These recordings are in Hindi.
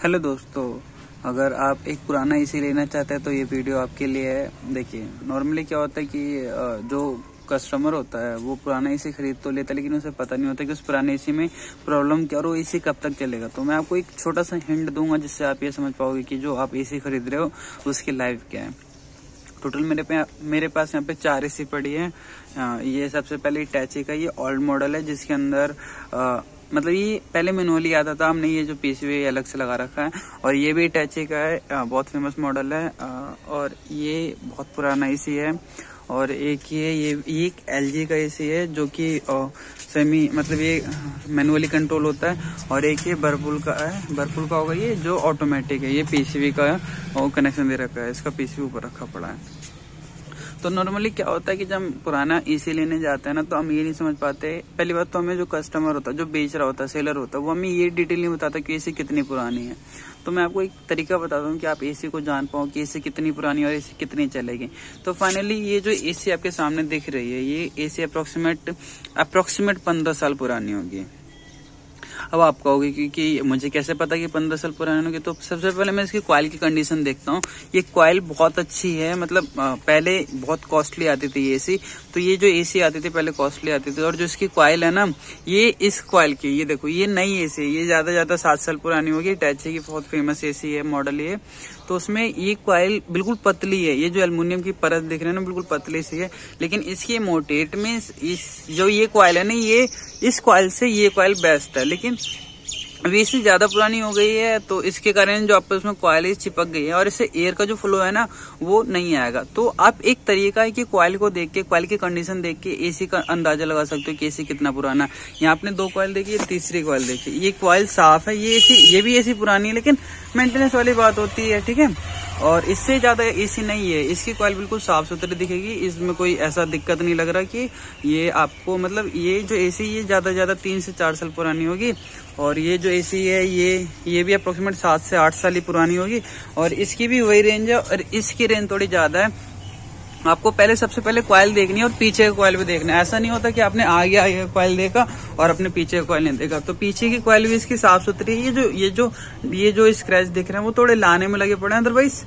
हेलो दोस्तों, अगर आप एक पुराना एसी लेना चाहते हैं तो ये वीडियो आपके लिए है। देखिए, नॉर्मली क्या होता है कि जो कस्टमर होता है वो पुराना एसी खरीद तो लेता है, लेकिन उसे पता नहीं होता कि उस पुराने एसी में प्रॉब्लम क्या और वो एसी कब तक चलेगा। तो मैं आपको एक छोटा सा हिंट दूंगा जिससे आप ये समझ पाओगे कि जो आप एसी खरीद रहे हो उसकी लाइफ क्या है। टोटल मेरे पास यहाँ पे 4 एसी पड़ी है। ये सबसे पहले टैची का ये ओल्ड मॉडल है, जिसके अंदर मतलब ये पहले मैनुअली आता था, हमने ये जो पीसीबी अलग से लगा रखा है। और ये भी टैची का है, बहुत फेमस मॉडल है और ये बहुत पुराना एसी है। और एक ये एक एलजी का एसी है जो कि सेमी मतलब ये मैनुअली कंट्रोल होता है। और एक ये वर्लपूल का है, वर्लपूल का होगा ये जो ऑटोमेटिक है। ये पीसीबी का और कनेक्शन दे रखा है, इसका पीसीबी ऊपर रखा पड़ा है। तो नॉर्मली क्या होता है कि जब हम पुराना एसी लेने जाते हैं ना, तो हम ये नहीं समझ पाते। पहली बात तो हमें जो कस्टमर होता है, जो बेच रहा होता है, सेलर होता है, वो हमें ये डिटेल नहीं बताता कि एसी कितनी पुरानी है। तो मैं आपको एक तरीका बताता हूँ कि आप एसी को जान पाओ कि एसी कितनी पुरानी है और एसी कितनी चलेगी। तो फाइनली ये जो एसी आपके सामने दिख रही है, ये एसी अप्रोक्सीमेट 15 साल पुरानी होगी। अब आप कहोगे कि मुझे कैसे पता कि 15 साल पुराने होंगे। तो सबसे पहले मैं इसकी कॉइल की कंडीशन देखता हूँ। ये कॉइल बहुत अच्छी है, मतलब पहले बहुत कॉस्टली आती थी ये एसी। तो ये जो एसी आती थी पहले कॉस्टली आती थी, और जो इसकी कॉइल है ना, ये इस कॉइल की, ये देखो, ये नई एसी है, ये ज्यादा 7 साल पुरानी होगी। टैची की बहुत फेमस एसी है, मॉडल ये। तो उसमें ये कॉइल बिल्कुल पतली है, ये जो एल्युमिनियम की परत दिख रही है ना, बिल्कुल पतली सी है। लेकिन इसकी मोटेट में जो ये कॉइल है ना, ये इस कॉइल से ये कॉइल बेस्ट है। लेकिन अभी इससे ज्यादा पुरानी हो गई है, तो इसके कारण जो आपको उसमें कॉइल चिपक गई है और इससे एयर का जो फ्लो है ना वो नहीं आएगा। तो आप एक तरीका है कि कॉइल को देख के, कॉइल की कंडीशन देख के एसी का अंदाजा लगा सकते हो कि एसी कितना पुराना है। यहाँ आपने 2 कॉइल देखी, तीसरी कॉइल देखी, ये कॉइल साफ है। ये भी एसी पुरानी है, लेकिन मेंटेनेंस वाली बात होती है, ठीक है। और इससे ज्यादा एसी नहीं है, इसकी कॉइल बिल्कुल साफ सुथरी दिखेगी, इसमें कोई ऐसा दिक्कत नहीं लग रहा कि ये आपको, मतलब ये जो एसी ये ज्यादा 3 से 4 साल पुरानी होगी। और ये जो एसी है ये भी अप्रोक्सीमेट 7 से 8 साल ही पुरानी होगी। और इसकी भी वही रेंज है, और इसकी रेंज थोड़ी ज्यादा है। आपको सबसे पहले कॉइल देखनी है और पीछे का कॉइल भी देखना है। ऐसा नहीं होता कि आपने आगे कॉइल देखा और अपने पीछे का कॉइल नहीं देखा। तो पीछे की कॉइल भी इसकी साफ सुथरी है। ये जो स्क्रैच दिख रहे हैं वो थोड़े लाने में लगे पड़े हैं, अदरवाइज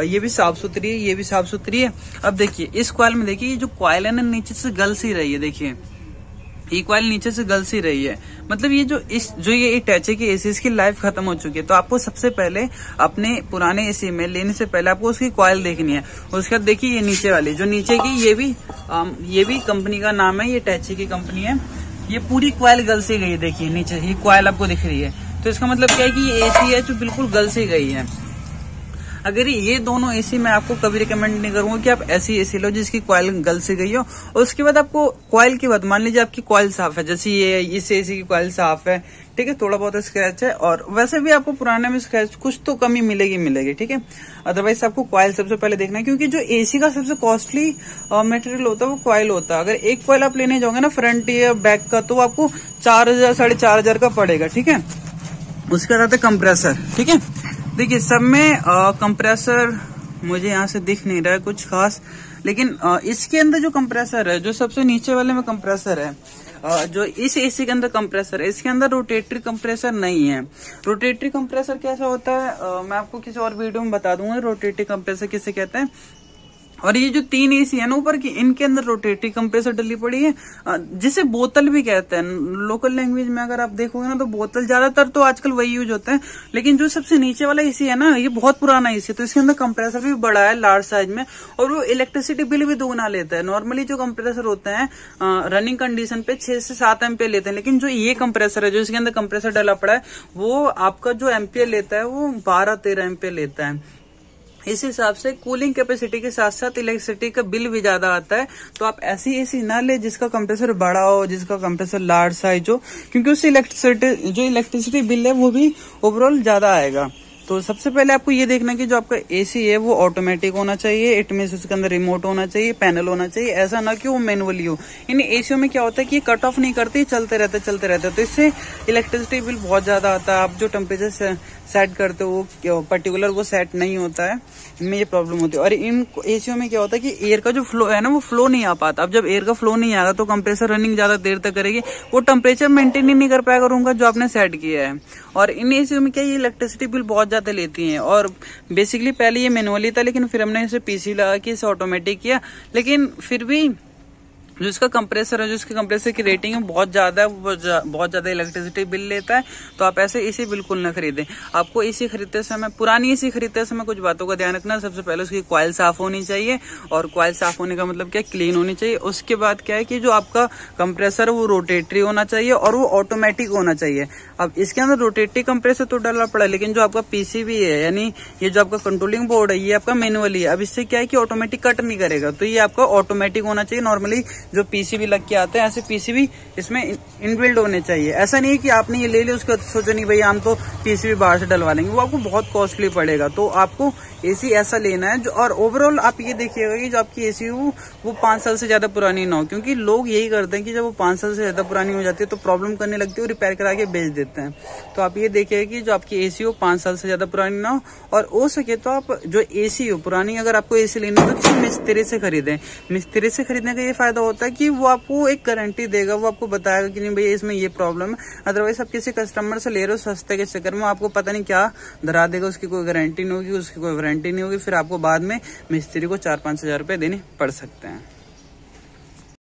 ये भी साफ सुथरी है, ये भी साफ सुथरी है। अब देखिए इस कॉइल में, देखिए ये जो कॉइल है ना, नीचे से गल सी रही है। देखिए ये कॉइल नीचे से गल सी रही है, मतलब ये टैची की एसी, इसकी लाइफ खत्म हो चुकी है। तो आपको सबसे पहले अपने पुराने एसी में लेने से पहले आपको उसकी कॉइल देखनी है। उसके बाद देखिए ये नीचे वाली, जो नीचे की, ये भी कंपनी का नाम है, ये टैची की कंपनी है। ये पूरी कॉइल गल सी गई है। देखिए नीचे ये कॉइल आपको दिख रही है। तो इसका मतलब क्या है कि ये एसी है जो बिल्कुल गल सी गई है। अगर ये दोनों एसी मैं आपको कभी रिकमेंड नहीं करूंगा कि आप ऐसी एसी लो जिसकी कॉइल गल से गई हो। और उसके बाद आपको कॉइल की बात, मान लीजिए आपकी कॉइल साफ है, जैसे ये इस एसी की कॉइल साफ है, ठीक है, थोड़ा बहुत स्क्रैच है, और वैसे भी आपको पुराने में स्क्रैच कुछ तो कमी मिलेगी, ठीक है। अदरवाइज आपको कॉइल सबसे पहले देखना है, क्योंकि जो एसी का सबसे कॉस्टली मटेरियल होता है वो कॉइल होता है। अगर एक कॉइल आप लेने जाओगे ना, फ्रंट या बैक का, तो आपको 4,000 4,500 का पड़ेगा, ठीक है। उसके बाद आता है कंप्रेसर, ठीक है। देखिए सब में कंप्रेसर मुझे यहाँ से दिख नहीं रहा है कुछ खास, लेकिन इसके अंदर जो कंप्रेसर है, जो सबसे नीचे वाले में कंप्रेसर है, जो इस एसी के अंदर कंप्रेसर है, इसके अंदर रोटेटरी कंप्रेसर नहीं है। रोटेटरी कंप्रेसर कैसा होता है मैं आपको किसी और वीडियो में बता दूंगा रोटेटरी कंप्रेसर किसे कहते हैं। और ये जो 3 एसी है ना ऊपर की, इनके अंदर रोटेटरी कंप्रेसर डली पड़ी है, जिसे बोतल भी कहते हैं लोकल लैंग्वेज में। अगर आप देखोगे ना तो बोतल, ज्यादातर तो आजकल वही यूज होता है। लेकिन जो सबसे नीचे वाला एसी है ना, ये बहुत पुराना एसी है, तो इसके अंदर कंप्रेसर भी बड़ा है, लार्ज साइज में, और वो इलेक्ट्रिसिटी बिल भी दोगुना लेता है। नॉर्मली जो कंप्रेसर होते हैं रनिंग कंडीशन पे 6 से 7 एम्पियर लेते हैं, लेकिन जो ये कंप्रेसर है, जो इसके अंदर कंप्रेसर डला पड़ा है, वो आपका जो एम्पियर लेता है वो 12-13 एम्पियर लेता है। इस हिसाब से कूलिंग कैपेसिटी के साथ साथ इलेक्ट्रिसिटी का बिल भी ज्यादा आता है। तो आप ऐसी एसी ना ले जिसका कंप्रेसर बड़ा हो, जिसका कंप्रेसर लार्ज साइज हो, क्योंकि उससे इलेक्ट्रिसिटी बिल है वो भी ओवरऑल ज्यादा आएगा। तो सबसे पहले आपको ये देखना कि जो आपका एसी है वो ऑटोमेटिक होना चाहिए, इट मीन्स उसके अंदर रिमोट होना चाहिए, पैनल होना चाहिए, ऐसा ना कि वो मैनुअली हो। इन एसीओ में क्या होता है कि कट ऑफ नहीं करती, चलते रहते, तो इससे इलेक्ट्रिसिटी बिल बहुत ज्यादा आता है। आप जो टेम्परेचर सेट करते हो वो पर्टिकुलर वो सेट नहीं होता है, इनमें ये प्रॉब्लम होती है। और इन एसीओ में क्या होता है कि एयर का जो फ्लो है ना वो फ्लो नहीं आ पाता। अब जब एयर का फ्लो नहीं आएगा तो कंप्रेसर रनिंग ज्यादा देर तक करेगी, वो टेम्परेचर मेंटेन ही नहीं कर पाएगा रूम का जो आपने सेट किया है। और इन एसीओ में क्या ये इलेक्ट्रिसिटी बिल बहुत ज्यादा लेती है। और बेसिकली पहले ये मैनुअली था, लेकिन फिर हमने इसे पीसी लगा के इसे ऑटोमेटिक किया, लेकिन फिर भी जो इसका कंप्रेसर है, जो इसके कंप्रेसर की रेटिंग है बहुत ज्यादा है, बहुत ज्यादा इलेक्ट्रिसिटी बिल लेता है। तो आप ऐसे एसी बिल्कुल ना खरीदें। आपको एसी खरीदते समय, पुरानी एसी खरीदते समय कुछ बातों का ध्यान रखना। सबसे पहले उसकी कॉइल साफ होनी चाहिए, और कॉइल साफ होने का मतलब क्या, क्लीन होनी चाहिए। उसके बाद क्या है कि जो आपका कंप्रेसर है वो रोटेटरी होना चाहिए और वो ऑटोमेटिक होना चाहिए। अब इसके अंदर रोटेटरी कंप्रेसर तो डालना पड़ा, लेकिन जो आपका पीसीबी है, यानी ये जो आपका कंट्रोलिंग बोर्ड है, ये आपका मैनुअली है। अब इससे क्या है कि ऑटोमेटिक कट नहीं करेगा, तो ये आपका ऑटोमेटिक होना चाहिए। नॉर्मली जो पीसीबी लग के आते हैं, ऐसे पीसीबी इसमें इनबिल्ड होने चाहिए। ऐसा नहीं है कि आपने ये ले लिया उसके बाद सोचो नहीं भाई हम तो पीसीबी बाहर से डलवा लेंगे, वो आपको बहुत कॉस्टली पड़ेगा। तो आपको एसी ऐसा लेना है जो, और ओवरऑल आप ये देखिएगा कि जो आपकी एसी हो वो 5 साल से ज्यादा पुरानी ना हो, क्योंकि लोग यही करते हैं कि जब वो 5 साल से ज्यादा पुरानी हो जाती है तो प्रॉब्लम करने लगती है और रिपेयर करा के बेच देते हैं। तो आप ये देखिएगा कि जो आपकी एसी हो 5 साल से ज्यादा पुरानी ना हो, और हो सके तो आप जो एसी हो पुरानी, अगर आपको एसी लेनी है तो किसी मिस्त्री से खरीदें। मिस्त्री से खरीदने का ये फायदा होता है कि वो आपको एक गारंटी देगा, वो आपको बताएगा कि नहीं भैया इसमें ये प्रॉब्लम है। अदरवाइज आप किसी कस्टमर से ले रहे हो सस्ते के चक्कर में, आपको पता नहीं क्या धरा देगा, उसकी कोई गारंटी नहीं होगी, उसकी कोई वारंटी नहीं होगी, फिर आपको बाद में मिस्त्री को 4-5 हजार रुपए देने पड़ सकते हैं।